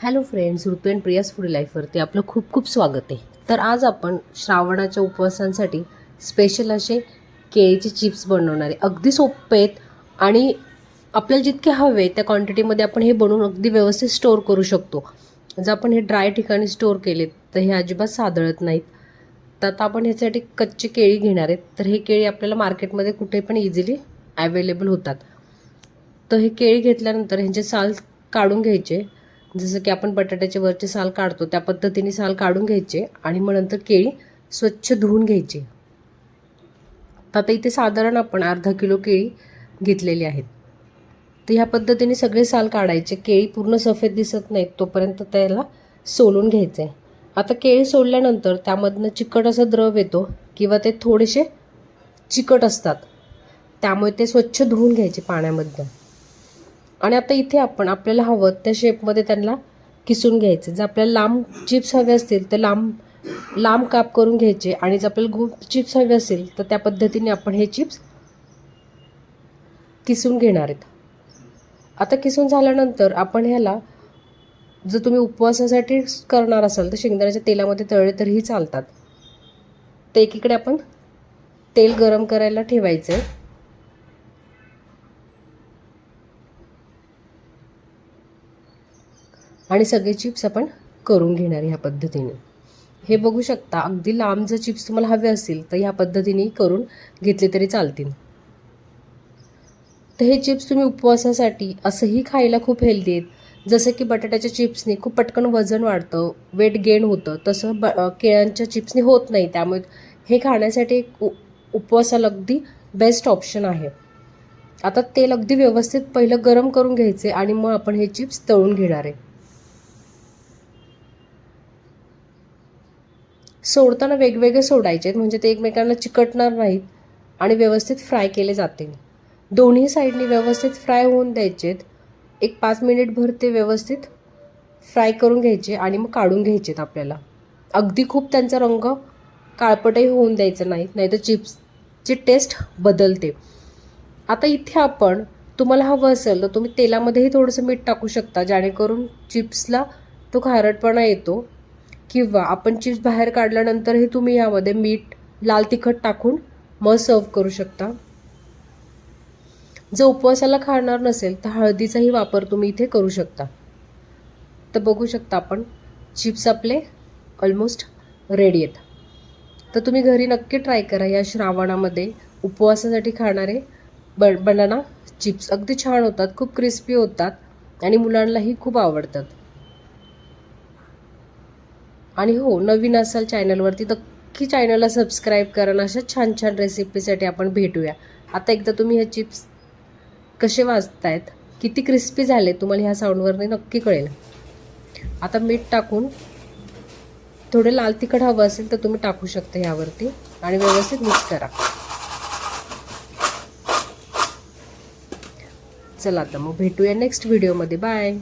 Hello friends, ऋतू and Priya's food लाईफवरती आपलं खूप खूप स्वागत आहे. तर आज आपण श्रावणाच्या उपवासांसाठी स्पेशल असे केळीचे चिप्स बनवणार आहे. अगदी सोपे आहेत आणि आपल्याला जितके हवे त्या क्वांटिटीमध्ये आपण हे बनवून अगदी व्यवस्थित स्टोअर करू शकतो. जर आपण हे ड्राय ठिकाणी स्टोअर केले तर हे अजिबात सादळत नाहीत. तर आता आपण ह्यासाठी कच्ची केळी घेणार आहेत. तर हे केळी आपल्याला मार्केटमध्ये कुठे पण इझिली अवेलेबल होतात. तर हे केळी घेतल्यानंतर ह्यांचे साल काढून घ्यायचे. जसं की आपण बटाट्याचे वरचे साल काढतो त्या पद्धतीने साल काढून घ्यायचे आणि मग नंतर केळी स्वच्छ धुवून घ्यायची. तर आता इथे साधारण आपण अर्धा किलो केळी घेतलेली आहेत. तर ह्या पद्धतीने सगळे साल काढायचे. केळी पूर्ण सफेद दिसत नाहीत तोपर्यंत त्याला सोलून घ्यायचं आहे. आता केळी सोलल्यानंतर त्यामधनं चिकट असा द्रव येतो किंवा ते थोडेसे चिकट असतात, त्यामुळे ते स्वच्छ धुवून घ्यायचे पाण्यामधनं. आणि आता इथे आपण आपल्याला हवं त्या शेपमध्ये त्यांना किसून घ्यायचे. जर आपल्याला लांब चिप्स हवे असतील तर लांब लांब काप करून घ्यायचे आणि जर आपल्याला गोल चिप्स हवे असेल तर त्या पद्धतीने आपण हे चिप्स किसून घेणार आहेत. आता किसून झाल्यानंतर आपण ह्याला, जर तुम्ही उपवासासाठी करणार असाल तर शेंगदाण्याच्या तेलामध्ये तळले तरीही चालतात. तर एकीकडे आपण तेल गरम करायला ठेवायचं आहे आणि सगळे चिप्स आपण करून घेणार ह्या पद्धतीने. हे बघू शकता, अगदी लांब जर चिप्स तुम्हाला हवे असतील तर ह्या पद्धतीने करून घेतले तरी चालतील. तर हे चिप्स तुम्ही उपवासासाठी असंही खायला खूप हेल्दी आहेत. जसं की बटाट्याच्या चिप्सनी खूप पटकन वजन वाढतं, वेट गेन होतं, तसं केळ्यांच्या चिप्सनी होत नाही. त्यामुळे हे खाण्यासाठी एक उपवासाला अगदी बेस्ट ऑप्शन आहे. आता तेल अगदी व्यवस्थित पहिलं गरम करून घ्यायचे आणि मग आपण हे चिप्स तळून घेणार आहे. सोडताना वेगवेगळे सोडायचे आहेत म्हणजे ते एकमेकांना चिकटणार नाहीत आणि व्यवस्थित फ्राय केले जातील. दोन्ही साईडनी व्यवस्थित फ्राय होऊन द्यायचेत. एक 5 मिनिटभर ते व्यवस्थित फ्राय करून घ्यायचे आणि मग काढून घ्यायचेत आपल्याला. अगदी खूप त्यांचा रंग काळपटही होऊन द्यायचं नाही, नाहीतर चिप्सची टेस्ट बदलते. आता इथे आपण, तुम्हाला हवं असेल तर तुम्ही तेलामध्येही थोडंसं मीठ टाकू शकता, जेणेकरून चिप्सला तो खारटपणा येतो. किंवा आपण चिप्स बाहेर काढल्यानंतरही तुम्ही यामध्ये मीठ, लाल तिखट टाकून मग सर्व करू शकता. जर उपवासाला खाणार नसेल तर हळदीचाही वापर तुम्ही इथे करू शकता. तर बघू शकता आपण चिप्स आपले ऑलमोस्ट रेडी आहेत. तर तुम्ही घरी नक्की ट्राय करा. या श्रावणामध्ये उपवासासाठी खाणारे बनाना चिप्स अगदी छान होतात, खूप क्रिस्पी होतात आणि मुलांनाही खूप आवडतात. आणि हो, नवीन असाल चॅनलवरती तर नक्की चॅनलला सबस्क्राईब करा. अशा छान छान रेसिपीसाठी आपण भेटूया. आता एकदा तुम्ही हे चिप्स कसे वाजतायत, किती क्रिस्पी झाले तुम्हाला ह्या साऊंडवरने नक्की कळेल. आता मीठ टाकून, थोडे लाल तिखट हवं असेल तर तुम्ही टाकू शकता ह्यावरती आणि व्यवस्थित मिक्स करा. चला आता मग भेटूया नेक्स्ट व्हिडिओमध्ये. बाय.